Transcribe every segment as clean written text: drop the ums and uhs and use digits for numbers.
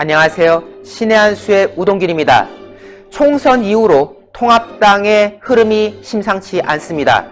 안녕하세요. 신의 한 수의 우동길입니다. 총선 이후로 통합당의 흐름이 심상치 않습니다.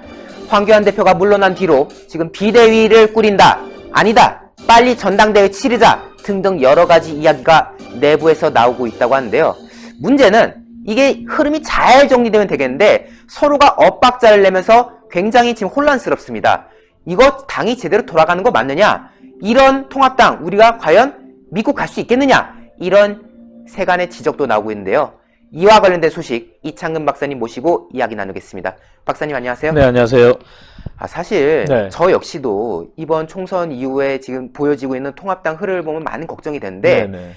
황교안 대표가 물러난 뒤로 지금 비대위를 꾸린다, 아니다, 빨리 전당대회 치르자 등등 여러 가지 이야기가 내부에서 나오고 있다고 하는데요. 문제는 이게 흐름이 잘 정리되면 되겠는데 서로가 엇박자를 내면서 굉장히 지금 혼란스럽습니다. 이거 당이 제대로 돌아가는 거 맞느냐? 이런 통합당 우리가 과연 믿고 갈 수 있겠느냐? 이런 세간의 지적도 나오고 있는데요. 이와 관련된 소식 이창근 박사님 모시고 이야기 나누겠습니다. 박사님 안녕하세요. 네, 안녕하세요. 사실 네. 저 역시도 이번 총선 이후에 지금 보여지고 있는 통합당 흐름을 보면 많은 걱정이 되는데 네네.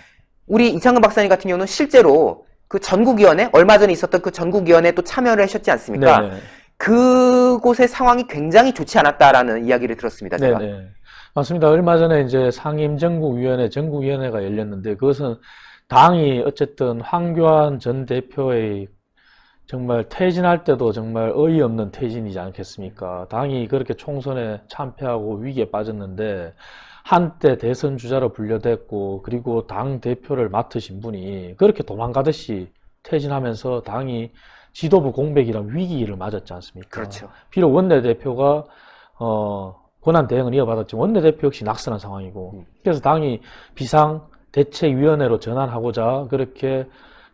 우리 이창근 박사님 같은 경우는 실제로 그 전국위원회, 얼마 전에 있었던 그 전국위원회에 또 참여를 하셨지 않습니까? 네네. 그곳의 상황이 굉장히 좋지 않았다라는 이야기를 들었습니다. 제가. 네네. 맞습니다. 얼마 전에 이제 상임정국위원회, 전국위원회가 열렸는데 그것은 당이 어쨌든 황교안 전 대표의 정말 퇴진할 때도 정말 어이없는 퇴진이지 않겠습니까? 당이 그렇게 총선에 참패하고 위기에 빠졌는데 한때 대선 주자로 분류됐고 그리고 당 대표를 맡으신 분이 그렇게 도망가듯이 퇴진하면서 당이 지도부 공백이랑 위기를 맞았지 않습니까? 그렇죠. 비록 원내대표가 권한 대행을 이어받았지만 원내대표 역시 낙선한 상황이고 그래서 당이 비상대책위원회로 전환하고자 그렇게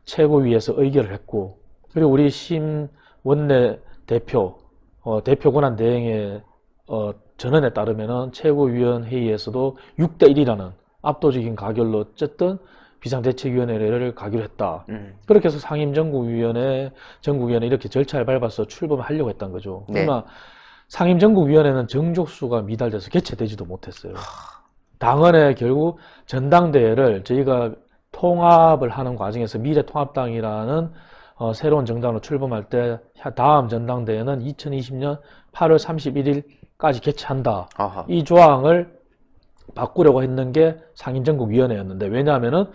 최고위에서 의결을 했고 그리고 우리 심 원내대표 대표 권한 대행의 전언에 따르면은 최고위원 회의에서도 6대1이라는 압도적인 가결로 어쨌든 비상대책위원회를 가기로 했다. 그렇게 해서 상임정국위원회, 전국위원회 이렇게 절차를 밟아서 출범하려고 했던 거죠. 네. 그러나 상임정국위원회는 정족수가 미달돼서 개최되지도 못했어요. 당헌에 결국 전당대회를 저희가 통합을 하는 과정에서 미래통합당이라는 새로운 정당으로 출범할 때 다음 전당대회는 2020년 8월 31일까지 개최한다. 아하. 이 조항을 바꾸려고 했는 게 상임정국위원회였는데 왜냐하면은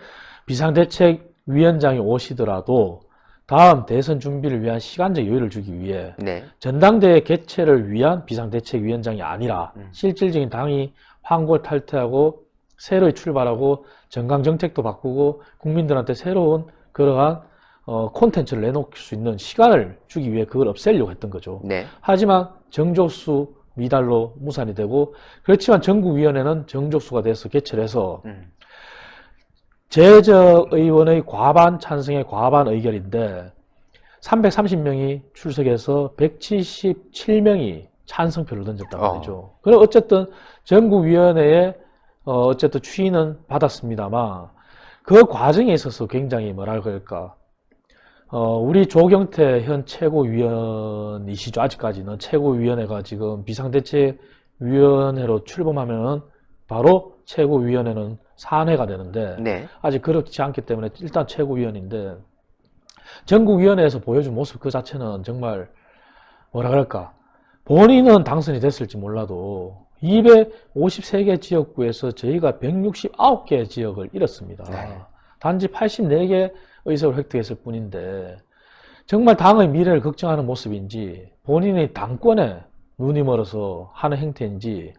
비상대책위원장이 오시더라도 다음 대선 준비를 위한 시간적 여유를 주기 위해 네. 전당대회 개최를 위한 비상대책위원장이 아니라 실질적인 당이 황골 탈퇴하고 새로이 출발하고 정강정책도 바꾸고 국민들한테 새로운 그러한 콘텐츠를 내놓을 수 있는 시간을 주기 위해 그걸 없애려고 했던 거죠. 네. 하지만 정족수 미달로 무산이 되고 그렇지만 전국위원회는 정족수가 돼서 개최를 해서 제적의원의 과반 찬성의 과반 의결인데 330명이 출석해서 177명이 찬성표를 던졌다고 하죠. 그래 어쨌든 전국위원회에 어쨌든 추인은 받았습니다만 그 과정에 있어서 굉장히 뭐라 그럴까 우리 조경태 현 최고위원이시죠. 아직까지는 최고위원회가 지금 비상대책위원회로 출범하면은 바로 최고위원회는 산회가 되는데 네. 아직 그렇지 않기 때문에 일단 최고위원인데 전국위원회에서 보여준 모습 그 자체는 정말 뭐라 그럴까 본인은 당선이 됐을지 몰라도 253개 지역구에서 저희가 169개 지역을 잃었습니다. 네. 단지 84개 의석을 획득했을 뿐인데 정말 당의 미래를 걱정하는 모습인지 본인이 당권에 눈이 멀어서 하는 행태인지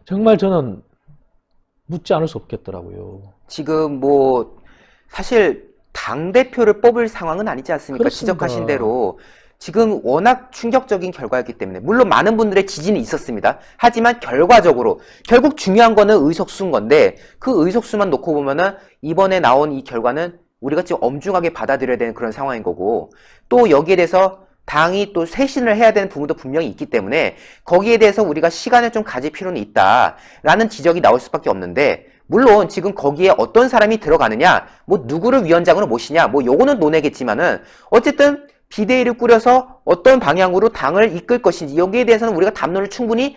정말 저는 묻지 않을 수 없겠더라고요. 지금 뭐 사실 당대표를 뽑을 상황은 아니지 않습니까? 그렇습니다. 지적하신 대로 지금 워낙 충격적인 결과였기 때문에 물론 많은 분들의 지지는 있었습니다. 하지만 결과적으로 결국 중요한 거는 의석수인 건데 그 의석수만 놓고 보면은 이번에 나온 이 결과는 우리가 지금 엄중하게 받아들여야 되는 그런 상황인 거고 또 여기에 대해서 당이 또 쇄신을 해야 되는 부분도 분명히 있기 때문에 거기에 대해서 우리가 시간을 좀 가질 필요는 있다라는 지적이 나올 수밖에 없는데 물론 지금 거기에 어떤 사람이 들어가느냐 뭐 누구를 위원장으로 모시냐 뭐 요거는 논외겠지만은 어쨌든 비대위를 꾸려서 어떤 방향으로 당을 이끌 것인지 여기에 대해서는 우리가 담론을 충분히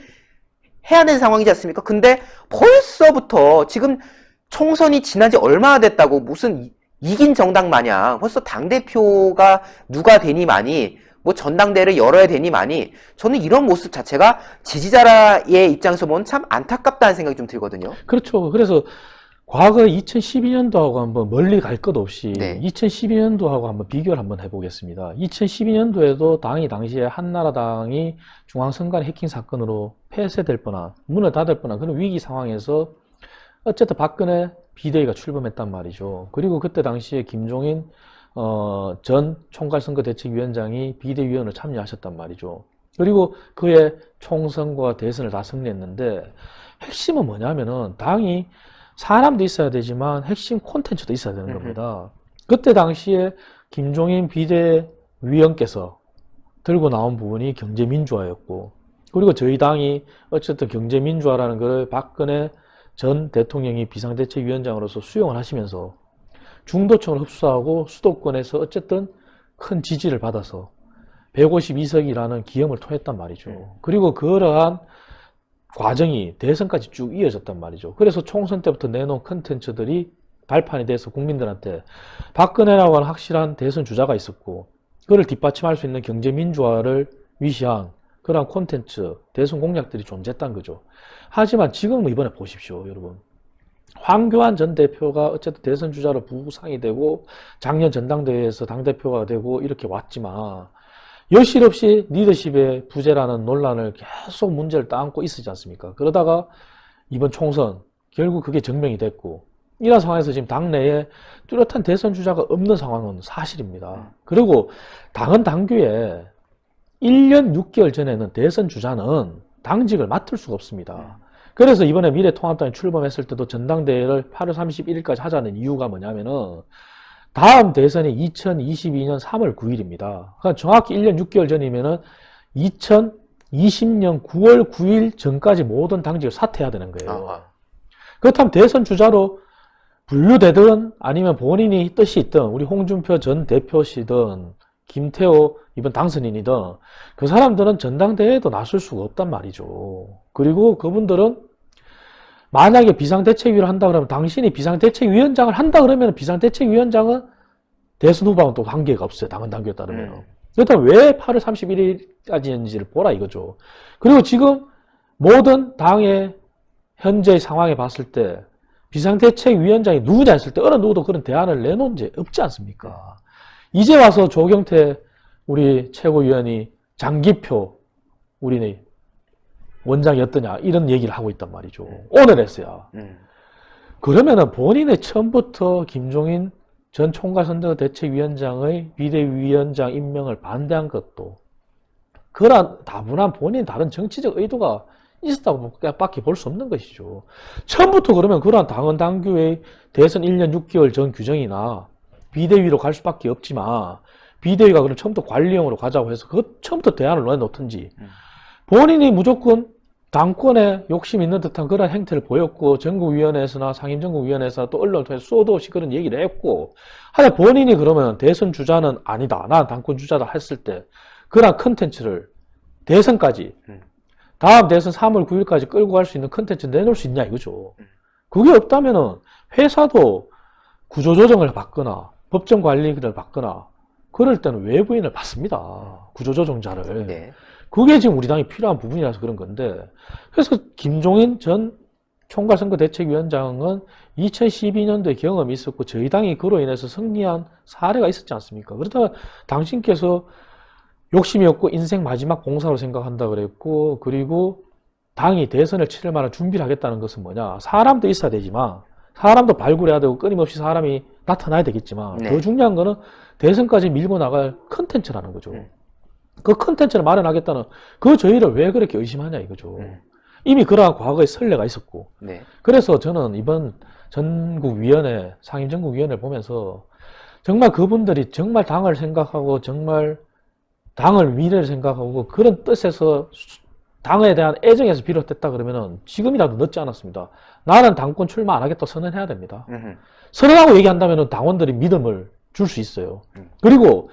해야 되는 상황이지 않습니까? 근데 벌써부터 지금 총선이 지난 지 얼마나 됐다고 무슨 이긴 정당 마냥 벌써 당대표가 누가 되니마니 뭐 전당대회를 열어야 되니마니 저는 이런 모습 자체가 지지자의 입장에서 보면 참 안타깝다는 생각이 좀 들거든요. 그렇죠. 그래서 과거 2012년도하고 한번 멀리 갈 것 없이 네. 2012년도하고 한번 비교를 한번 해보겠습니다. 2012년도에도 당이 당시에 한나라당이 중앙선관 해킹 사건으로 폐쇄될 뻔한, 문을 닫을 뻔한 그런 위기 상황에서 어쨌든 박근혜 비대위가 출범했단 말이죠. 그리고 그때 당시에 김종인 전 총괄선거대책위원장이 비대위원으로 참여하셨단 말이죠. 그리고 그의 총선과 대선을 다 승리했는데 핵심은 뭐냐면은 당이 사람도 있어야 되지만 핵심 콘텐츠도 있어야 되는 겁니다. 그때 당시에 김종인 비대위원께서 들고 나온 부분이 경제민주화였고, 그리고 저희 당이 어쨌든 경제민주화라는 것을 박근혜 전 대통령이 비상대책위원장으로서 수용을 하시면서 중도층을 흡수하고 수도권에서 어쨌든 큰 지지를 받아서 152석이라는 기염을 토했단 말이죠. 그리고 그러한 과정이 대선까지 쭉 이어졌단 말이죠. 그래서 총선 때부터 내놓은 컨텐츠들이 발판이 돼서 국민들한테 박근혜라고 하는 확실한 대선 주자가 있었고, 그를 뒷받침할 수 있는 경제민주화를 위시한 그러한 콘텐츠, 대선 공약들이 존재했다는 거죠. 하지만 지금 이번에 보십시오, 여러분. 황교안 전 대표가 어쨌든 대선 주자로 부상이 되고 작년 전당대회에서 당대표가 되고 이렇게 왔지만 여실없이 리더십의 부재라는 논란을 계속 문제를 따안고 있었지 않습니까? 그러다가 이번 총선 결국 그게 증명이 됐고, 이런 상황에서 지금 당내에 뚜렷한 대선 주자가 없는 상황은 사실입니다. 그리고 당은 당규에 1년 6개월 전에는 대선 주자는 당직을 맡을 수가 없습니다. 그래서 이번에 미래통합당이 출범했을 때도 전당대회를 8월 31일까지 하자는 이유가 뭐냐면은 다음 대선이 2022년 3월 9일입니다. 그러니까 정확히 1년 6개월 전이면은 2020년 9월 9일 전까지 모든 당직을 사퇴해야 되는 거예요. 아하. 그렇다면 대선 주자로 분류되든 아니면 본인이 뜻이 있든, 우리 홍준표 전 대표시든 김태호 이번 당선인이든 그 사람들은 전당대회에도 나설 수가 없단 말이죠. 그리고 그분들은 만약에 비상대책위를 한다 그러면, 당신이 비상대책위원장을 한다 그러면 비상대책위원장은 대선 후보하고는 또 관계가 없어요. 당헌 당규에 따르면. 그렇다면 왜 8월 31일까지인지를 보라 이거죠. 그리고 지금 모든 당의 현재 상황에 봤을 때 비상대책위원장이 누구냐 했을 때 어느 누구도 그런 대안을 내놓은 지 없지 않습니까? 이제 와서 조경태 우리 최고위원이 장기표 우리 원장이 어떠냐 이런 얘기를 하고 있단 말이죠. 오늘 했어요. 그러면은 본인의 처음부터 김종인 전 총괄선거대책위원장의 비대위원장 임명을 반대한 것도 그런 다분한 본인 다른 정치적 의도가 있었다고 밖에 볼 수 없는 것이죠. 처음부터 그러면 그러한 당헌 당규의 대선 1년 6개월 전 규정이나 비대위로 갈 수밖에 없지만, 비대위가 그럼 처음부터 관리형으로 가자고 해서 그 처음부터 대안을 내놓든지, 본인이 무조건 당권에 욕심 있는 듯한 그런 행태를 보였고, 전국위원회에서나 상임전국위원회에서 또 언론을 통해서 수도 없이 그런 얘기를 했고, 하여튼 본인이 그러면 대선 주자는 아니다, 난 당권 주자다 했을 때 그런 컨텐츠를 대선까지, 다음 대선 3월 9일까지 끌고 갈 수 있는 컨텐츠 내놓을 수 있냐 이거죠. 그게 없다면은 회사도 구조조정을 받거나 법정관리를 받거나 그럴 때는 외부인을 받습니다. 구조조정자를. 네. 그게 지금 우리 당이 필요한 부분이라서 그런 건데, 그래서 김종인 전 총괄선거대책위원장은 2012년도에 경험이 있었고 저희 당이 그로 인해서 승리한 사례가 있었지 않습니까? 그렇다면 당신께서 욕심이 없고 인생 마지막 봉사로 생각한다 그랬고, 그리고 당이 대선을 치를 만한 준비를 하겠다는 것은 뭐냐, 사람도 있어야 되지만 사람도 발굴해야 되고 끊임없이 사람이 나타나야 되겠지만, 네. 더 중요한 거는 대선까지 밀고 나갈 컨텐츠라는 거죠. 그 컨텐츠를 마련하겠다는 그 저희를 왜 그렇게 의심하냐 이거죠. 이미 그러한 과거의 선례가 있었고. 네. 그래서 저는 이번 전국위원회, 상임전국위원회를 보면서 정말 그분들이 정말 당을 생각하고 정말 당을 미래를 생각하고 그런 뜻에서 당에 대한 애정에서 비롯됐다 그러면은 지금이라도 늦지 않았습니다. 나는 당권 출마 안 하겠다고 선언해야 됩니다. 선언하고 얘기한다면은 당원들이 믿음을 줄 수 있어요. 그리고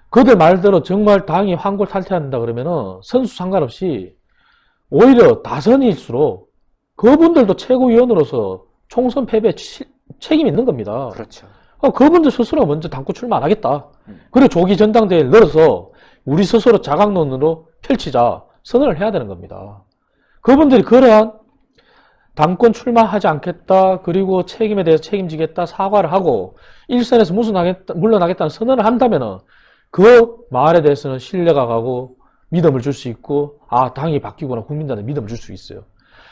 그들 말대로 정말 당이 환골탈퇴한다 그러면은 선수 상관없이 오히려 다선일수록 그분들도 최고위원으로서 총선 패배에 책임이 있는 겁니다. 그렇죠. 그분들 스스로 먼저 당권 출마 안 하겠다. 그리고 조기 전당대회를 열어서 우리 스스로 자강론으로 펼치자 선언을 해야 되는 겁니다. 그분들이 그러한 당권 출마하지 않겠다. 그리고 책임에 대해서 책임지겠다. 사과를 하고 일선에서 물러나겠다는 선언을 한다면은 그 말에 대해서는 신뢰가 가고 믿음을 줄 수 있고 아 당이 바뀌구나 국민들한테 믿음을 줄 수 있어요.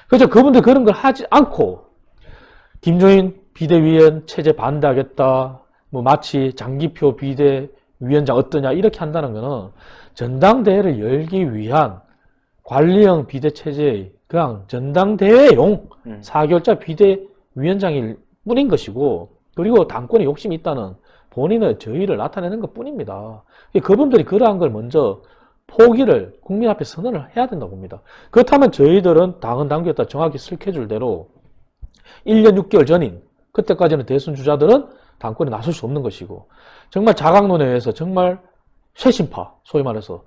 그렇죠. 그분들 그런 걸 하지 않고 김종인 비대위원 체제 반대하겠다. 뭐 마치 장기표 비대위원장 어떠냐 이렇게 한다는 거는 전당대회를 열기 위한 관리형 비대체제의 그냥 전당대회용 4개월짜 비대위원장일 뿐인 것이고 그리고 당권에 욕심이 있다는 본인의 저의를 나타내는 것 뿐입니다. 그분들이 그러한 걸 먼저 포기를 국민 앞에 선언을 해야 된다고 봅니다. 그렇다면 저희들은 당은 당규에 정확히 스케줄대로 1년 6개월 전인 그때까지는 대선 주자들은 당권에 나설 수 없는 것이고 정말 자강론에 의해서 정말 쇄신파 소위 말해서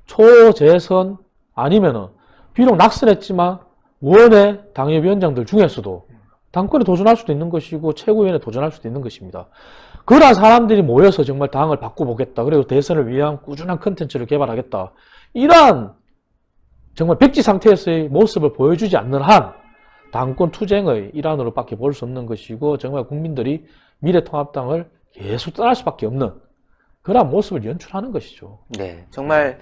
초재선 아니면은 비록 낙선했지만 원외 당협위원장들 중에서도 당권에 도전할 수도 있는 것이고 최고위원에 도전할 수도 있는 것입니다. 그러한 사람들이 모여서 정말 당을 바꿔보겠다. 그리고 대선을 위한 꾸준한 컨텐츠를 개발하겠다. 이러한 정말 백지 상태에서의 모습을 보여주지 않는 한 당권 투쟁의 일환으로 밖에 볼 수 없는 것이고 정말 국민들이 미래통합당을 계속 떠날 수밖에 없는 그러한 모습을 연출하는 것이죠. 네, 정말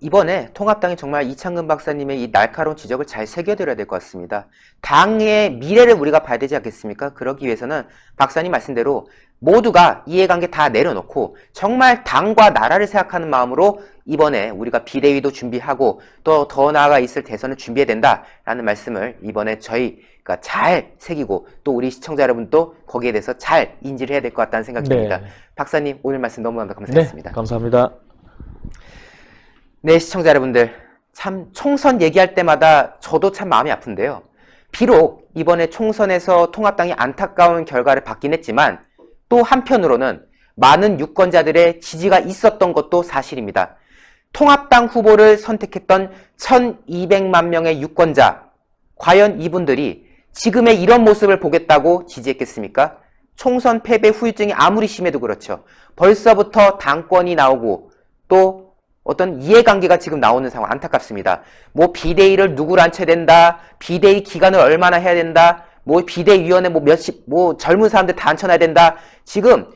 이번에 통합당이 정말 이창근 박사님의 이 날카로운 지적을 잘 새겨들어야 될 것 같습니다. 당의 미래를 우리가 봐야 되지 않겠습니까? 그러기 위해서는 박사님 말씀대로 모두가 이해관계 다 내려놓고 정말 당과 나라를 생각하는 마음으로 이번에 우리가 비대위도 준비하고 또 더 나아가 있을 대선을 준비해야 된다라는 말씀을 이번에 저희가 잘 새기고 또 우리 시청자 여러분도 거기에 대해서 잘 인지를 해야 될 것 같다는 생각이 듭니다. 박사님 오늘 말씀 너무너무 감사했습니다. 네, 감사합니다. 네, 시청자 여러분들 참 총선 얘기할 때마다 저도 참 마음이 아픈데요. 비록 이번에 총선에서 통합당이 안타까운 결과를 받긴 했지만 또 한편으로는 많은 유권자들의 지지가 있었던 것도 사실입니다. 통합당 후보를 선택했던 1200만 명의 유권자, 과연 이분들이 지금의 이런 모습을 보겠다고 지지했겠습니까? 총선 패배 후유증이 아무리 심해도 그렇죠. 벌써부터 당권이 나오고 또 어떤 이해관계가 지금 나오는 상황 안타깝습니다. 뭐 비대위를 누구를 앉혀야 된다. 비대위 기간을 얼마나 해야 된다. 뭐 비대위원회 뭐 젊은 사람들 다 앉혀놔야 된다. 지금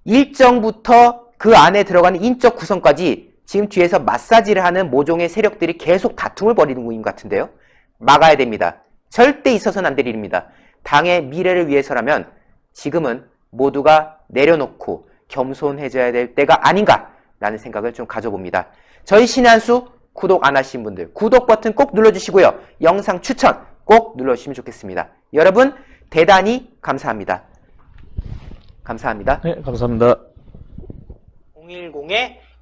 일정부터 그 안에 들어가는 인적 구성까지 지금 뒤에서 마사지를 하는 모종의 세력들이 계속 다툼을 벌이는 것 같은데요. 막아야 됩니다. 절대 있어서는 안 될 일입니다. 당의 미래를 위해서라면 지금은 모두가 내려놓고 겸손해져야 될 때가 아닌가라는 생각을 좀 가져봅니다. 저희 신의 한 수 구독 안 하신 분들 구독 버튼 꼭 눌러주시고요. 영상 추천 꼭 눌러주시면 좋겠습니다. 여러분 대단히 감사합니다. 감사합니다. 네, 감사합니다.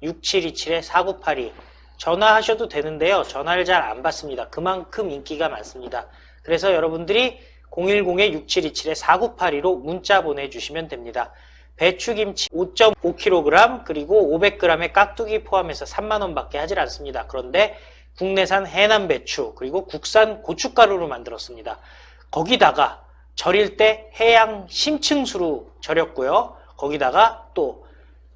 010-6727-4982 전화하셔도 되는데요. 전화를 잘 안 받습니다. 그만큼 인기가 많습니다. 그래서 여러분들이 010-6727-4982로 문자 보내주시면 됩니다. 배추김치 5.5kg 그리고 500g의 깍두기 포함해서 3만원 밖에 하질 않습니다. 그런데 국내산 해남 배추 그리고 국산 고춧가루로 만들었습니다. 거기다가 절일 때 해양 심층수로 절였고요. 거기다가 또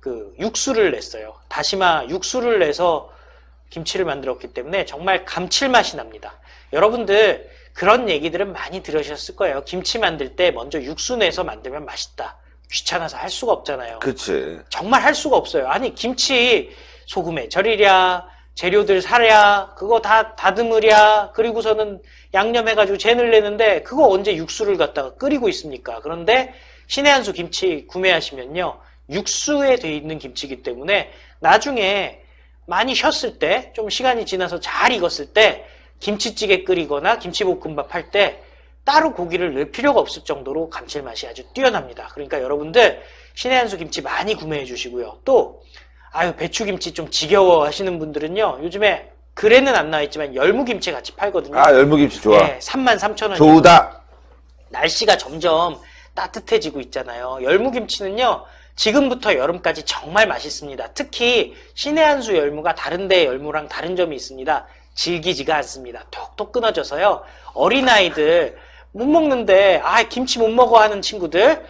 그 육수를 냈어요. 다시마 육수를 내서 김치를 만들었기 때문에 정말 감칠맛이 납니다. 여러분들 그런 얘기들은 많이 들으셨을 거예요. 김치 만들 때 먼저 육수 내서 만들면 맛있다. 귀찮아서 할 수가 없잖아요. 그치. 정말 할 수가 없어요. 아니 김치 소금에 절이랴 재료들 사랴 그거 다 다듬으랴 그리고서는 양념해가지고 잼을 내는데 그거 언제 육수를 갖다가 끓이고 있습니까? 그런데 신의 한 수 김치 구매하시면요 육수에 돼 있는 김치이기 때문에 나중에 많이 쉬었을 때 좀 시간이 지나서 잘 익었을 때 김치찌개 끓이거나 김치볶음밥 할 때 따로 고기를 넣을 필요가 없을 정도로 감칠맛이 아주 뛰어납니다. 그러니까 여러분들 신의 한 수 김치 많이 구매해 주시고요. 또 배추김치 좀 지겨워 하시는 분들은요. 요즘에 글에는 안 나와 있지만 열무김치 같이 팔거든요. 열무김치 좋아. 네, 33,000원. 좋다. 날씨가 점점 따뜻해지고 있잖아요. 열무김치는요. 지금부터 여름까지 정말 맛있습니다. 특히 신의 한 수 열무가 다른 데 열무랑 다른 점이 있습니다. 질기지가 않습니다. 톡톡 끊어져서요. 어린아이들 못 먹는데 김치 못 먹어 하는 친구들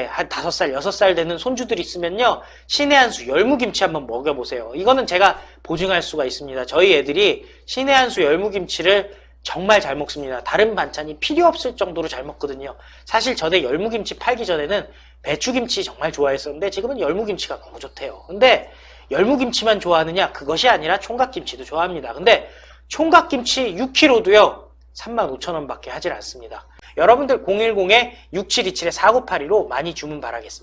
한 5살, 6살 되는 손주들 있으면요. 신의 한 수 열무김치 한번 먹여보세요. 이거는 제가 보증할 수가 있습니다. 저희 애들이 신의 한 수 열무김치를 정말 잘 먹습니다. 다른 반찬이 필요 없을 정도로 잘 먹거든요. 사실 전에 열무김치 팔기 전에는 배추김치 정말 좋아했었는데 지금은 열무김치가 너무 좋대요. 근데 열무김치만 좋아하느냐? 그것이 아니라 총각김치도 좋아합니다. 근데 총각김치 6kg도요. 35,000원 밖에 하질 않습니다. 여러분들 010-6727-4982로 많이 주문 바라겠습니다.